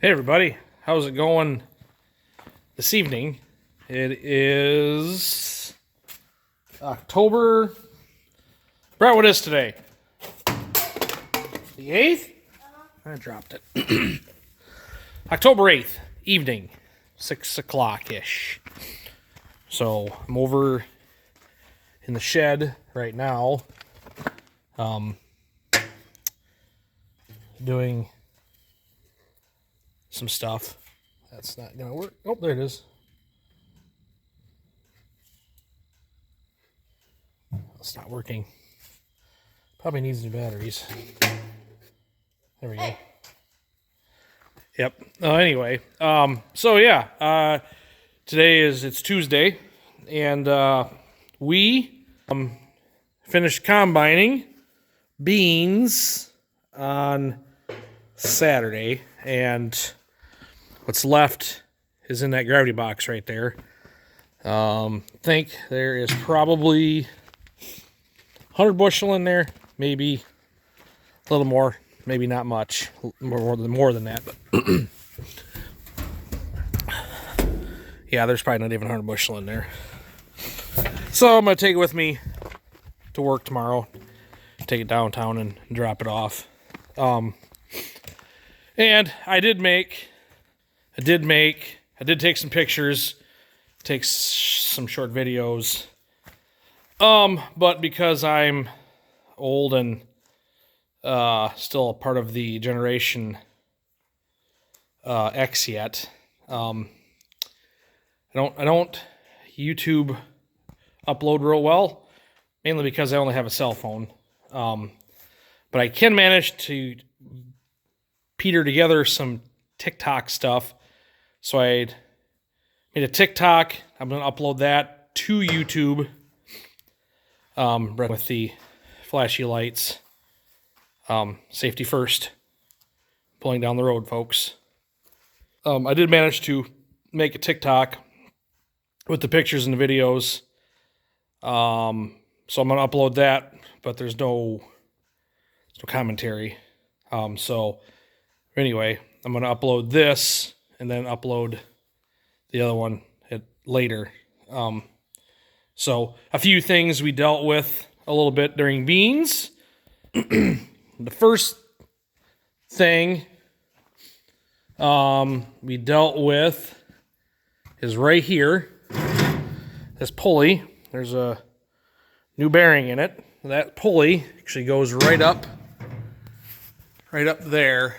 Hey everybody, how's it going this evening? It is October. Brett, what is today? The 8th? I dropped it. October 8th, evening, 6 o'clock-ish. So I'm over in the shed right now, doing some stuff. That's not gonna work. Oh, there it is. It's not working. Probably needs new batteries. There we go. Yep. Anyway, so yeah, it's Tuesday, and we finished combining beans on Saturday, and what's left is in that gravity box right there. Think there is probably 100 bushel in there, maybe a little more, maybe not much, more than that, but yeah, there's probably not even 100 bushel in there. So I'm gonna take it with me to work tomorrow, take it downtown and drop it off. And I did take some pictures, take some short videos. But because I'm old and still a part of the Generation X yet, I don't YouTube upload real well, mainly because I only have a cell phone. But I can manage to peter together some TikTok stuff. So I made a TikTok. I'm going to upload that to YouTube with the flashy lights. Safety first. Pulling down the road, folks. I did manage to make a TikTok with the pictures and the videos. So I'm going to upload that, but there's no commentary. So anyway, I'm going to upload this and then upload the other one later. So a few things we dealt with a little bit during beans. The first thing we dealt with is right here. This pulley, there's a new bearing in it. That pulley actually goes right up there.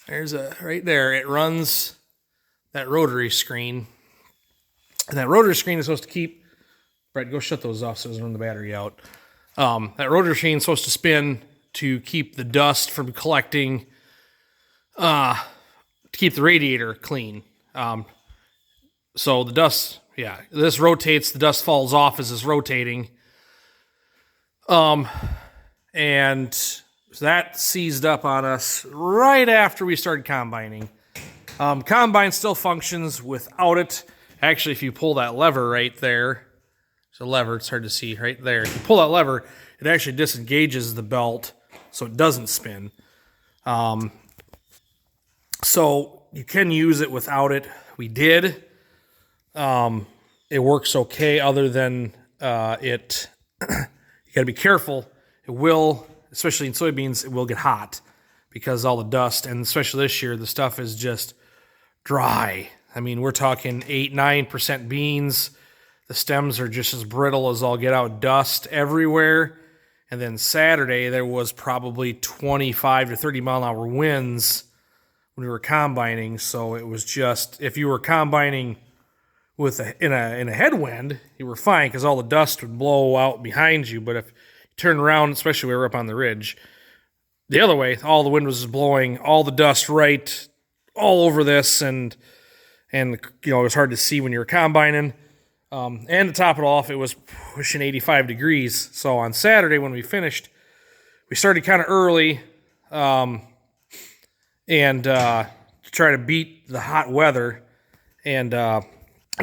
There's right there. It runs that rotary screen. And that rotary screen is supposed to keep, Brett, go shut those off so it doesn't run the battery out. That rotary screen is supposed to spin to keep the dust from collecting, to keep the radiator clean. So the dust, this rotates, the dust falls off as it's rotating. And so that seized up on us right after we started combining. Combine still functions without it. Actually, if you pull that lever right there, there's a lever, it's hard to see right there. If you pull that lever, it actually disengages the belt so it doesn't spin. So you can use it without it. We did. It works okay, other than it. You got to be careful. It will, especially in soybeans, it will get hot because all the dust, and especially this year, the stuff is just dry. I mean, we're talking 8-9% beans. The stems are just as brittle as all get out, dust everywhere. And then Saturday, there was probably 25 to 30 mile an hour winds when we were combining. So it was just, if you were combining in a headwind, you were fine because all the dust would blow out behind you. But if you turn around, especially we were up on the ridge, the other way, all the wind was blowing all the dust right all over this, and it was hard to see when you were combining. And to top it off, it was pushing 85 degrees. So on Saturday when we finished, we started kind of early, and to try to beat the hot weather, and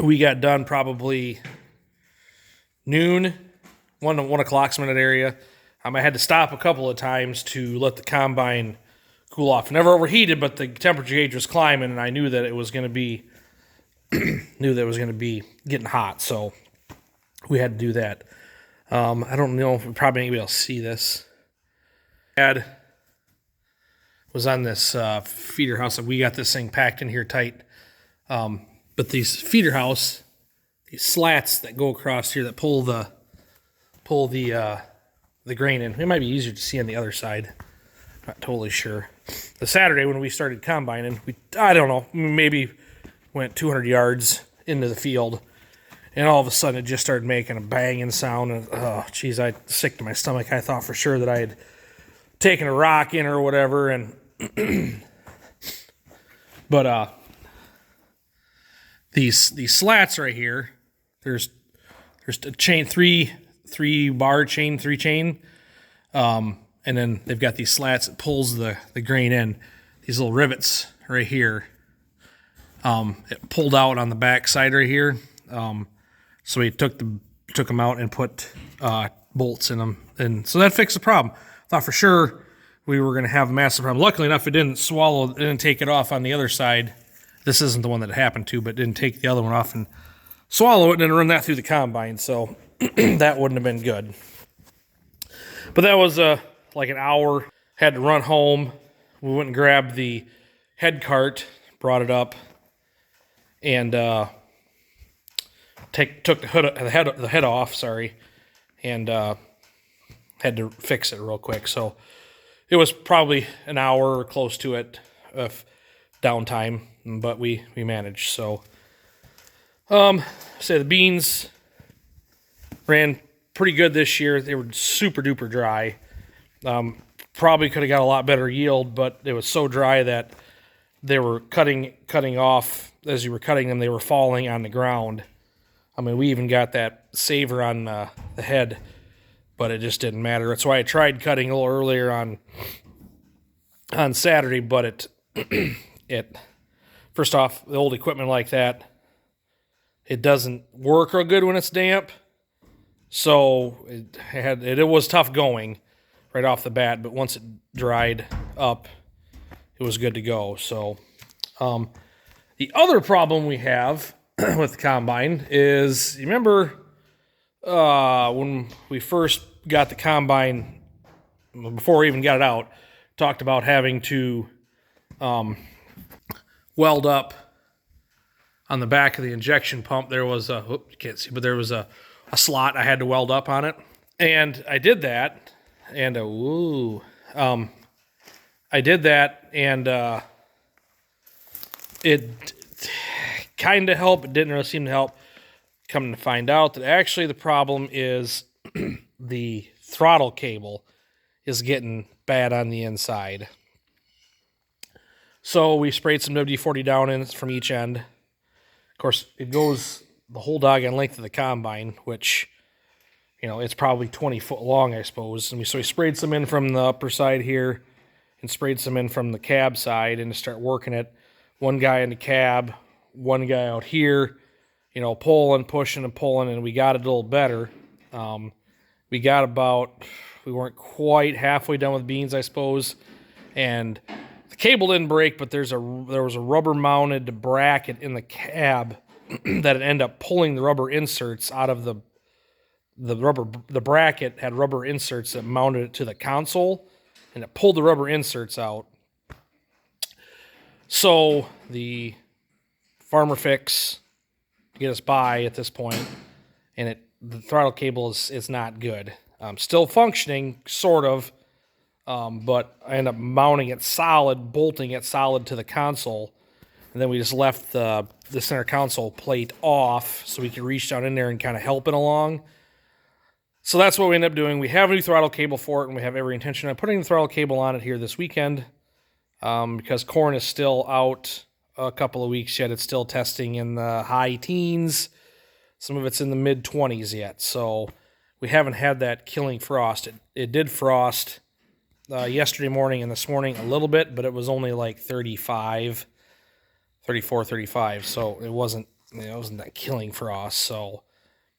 we got done probably noon, 1 o'clock, some in that area. I had to stop a couple of times to let the combine cool off. Never overheated, but the temperature gauge was climbing, and I knew that it was going to be getting hot. So we had to do that. I don't know if probably anybody else see this. Dad was on this feeder house. We got this thing packed in here tight. But these feeder house, these slats that go across here that pull the grain in. It might be easier to see on the other side. Not totally sure. The Saturday when we started combining, I don't know, maybe went 200 yards into the field, and all of a sudden it just started making a banging sound. And oh, geez, I sick to my stomach. I thought for sure that I had taken a rock in or whatever, and but these slats right here. There's a chain, three bar chain, 3 chain. And then they've got these slats that pulls the grain in. These little rivets right here. It pulled out on the back side right here. So we took them out and put bolts in them. And so that fixed the problem. Thought for sure we were going to have a massive problem. Luckily enough, it didn't take it off on the other side. This isn't the one that it happened to, but it didn't take the other one off and swallow it and then run that through the combine. So that wouldn't have been good. But that was like an hour. Had to run home. We went and grabbed the head cart, brought it up, and took the head off. Sorry, and had to fix it real quick. So it was probably an hour or close to it of downtime, but we managed. So say the beans ran pretty good this year. They were super duper dry. Probably could have got a lot better yield, but it was so dry that they were cutting off. As you were cutting them, they were falling on the ground. I mean, we even got that saver on the head, but it just didn't matter. That's why I tried cutting a little earlier on Saturday, but it first off, the old equipment like that, it doesn't work real good when it's damp. So it was tough going right off the bat, but once it dried up, it was good to go. So the other problem we have with the combine is, you remember when we first got the combine, before we even got it out, talked about having to weld up on the back of the injection pump. There was you can't see, but there was a slot I had to weld up on it. And I did that. And I did that, and it kind of helped. It didn't really seem to help. Coming to find out that actually the problem is the throttle cable is getting bad on the inside. So we sprayed some WD-40 down in from each end. Of course, it goes the whole doggone length of the combine, which, you know, it's probably 20 foot long, I suppose. So we sprayed some in from the upper side here and sprayed some in from the cab side, and to start working it. One guy in the cab, one guy out here, you know, pulling, pushing, and pulling, and we got it a little better. We weren't quite halfway done with beans, I suppose, and the cable didn't break, but there was a rubber-mounted bracket in the cab that had ended up pulling the rubber inserts out of the bracket had rubber inserts that mounted it to the console, and it pulled the rubber inserts out. So the Farmer Fix to get us by at this point, and the throttle cable is not good. Still functioning, sort of, but I ended up mounting it solid, bolting it solid to the console, and then we just left the center console plate off so we could reach down in there and kind of help it along. So that's what we ended up doing. We have a new throttle cable for it, and we have every intention of putting the throttle cable on it here this weekend, because corn is still out a couple of weeks yet. It's still testing in the high teens. Some of it's in the mid-20s yet, so we haven't had that killing frost. It did frost yesterday morning and this morning a little bit, but it was only like 34, 35, so it wasn't that killing frost. So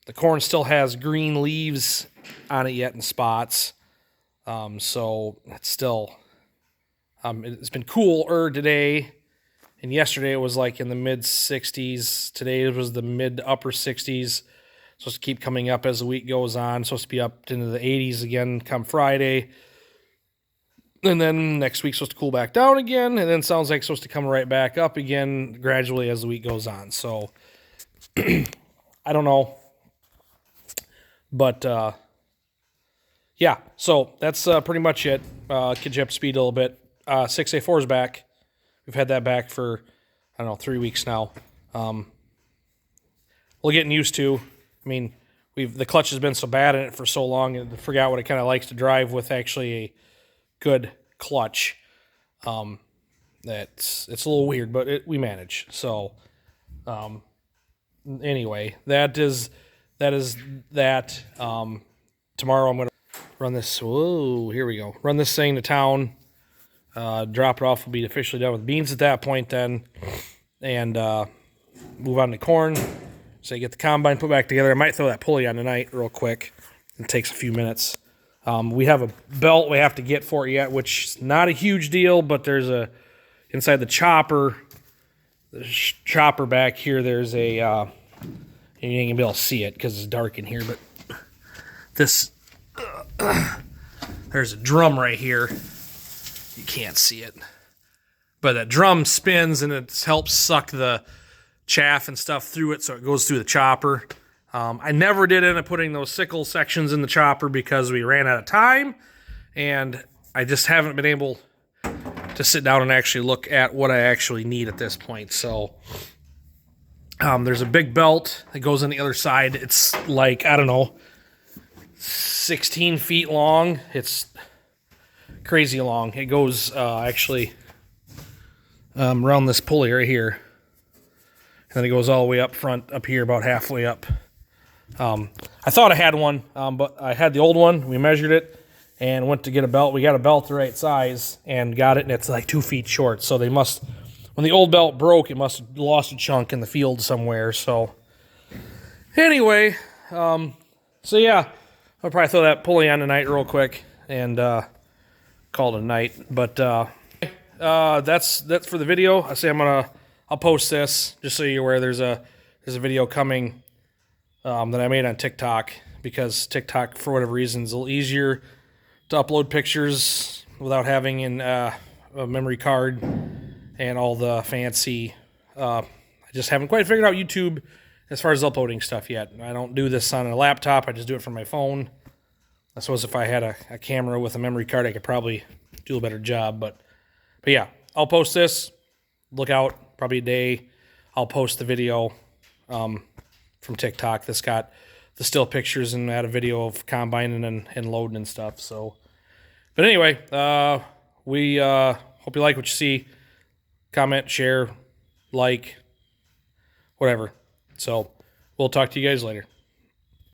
the corn still has green leaves on it yet in spots, so it's still It's been cooler today, and yesterday it was like in the mid 60s. Today it was the mid to upper 60s. Supposed to keep coming up as the week goes on. Supposed to be up into the 80s again come Friday. And then next week's supposed to cool back down again. And then sounds like it's supposed to come right back up again gradually as the week goes on. So I don't know. But yeah, so that's pretty much it. Get you up to speed a little bit. 6A4 is back. We've had that back for, I don't know, 3 weeks now. We're getting used to. I mean, the clutch has been so bad in it for so long, and I forgot what it kind of likes to drive with actually a good clutch. It's a little weird, but we manage. So, anyway, that is that. Tomorrow I'm going to run this. Whoa, here we go. Run this thing to town. Drop it off. We'll be officially done with beans at that point then, and move on to corn. So you get the combine put back together. I might throw that pulley on tonight real quick. It takes a few minutes. We have a belt we have to get for it yet, which is not a huge deal, but there's inside the chopper back here, there's a, you ain't gonna be able to see it because it's dark in here, but this, there's a drum right here. You can't see it, but that drum spins and it helps suck the chaff and stuff through it, so it goes through the chopper. I never did end up putting those sickle sections in the chopper because we ran out of time, and I just haven't been able to sit down and actually look at what I actually need at this point. So there's a big belt that goes on the other side. It's like, I don't know, 16 feet long. It's crazy long. It goes actually around this pulley right here. And then it goes all the way up front, up here, about halfway up. I thought I had one, but I had the old one. We measured it and went to get a belt. We got a belt the right size and got it, and it's like 2 feet short. So they must, when the old belt broke, it must have lost a chunk in the field somewhere. So anyway, so yeah, I'll probably throw that pulley on tonight real quick and call it a night. But that's for the video. I say I'll post this just so you're aware. There's a video coming that I made on TikTok, because TikTok, for whatever reason, is a little easier to upload pictures without having a memory card and all the fancy. I just haven't quite figured out YouTube as far as uploading stuff yet. I don't do this on a laptop. I just do it from my phone. I suppose if I had a camera with a memory card, I could probably do a better job. But yeah, I'll post this. Look out, probably a day. I'll post the video from TikTok that's got the still pictures and add a video of combining and loading and stuff. So, but anyway, we hope you like what you see. Comment, share, like, whatever. So we'll talk to you guys later.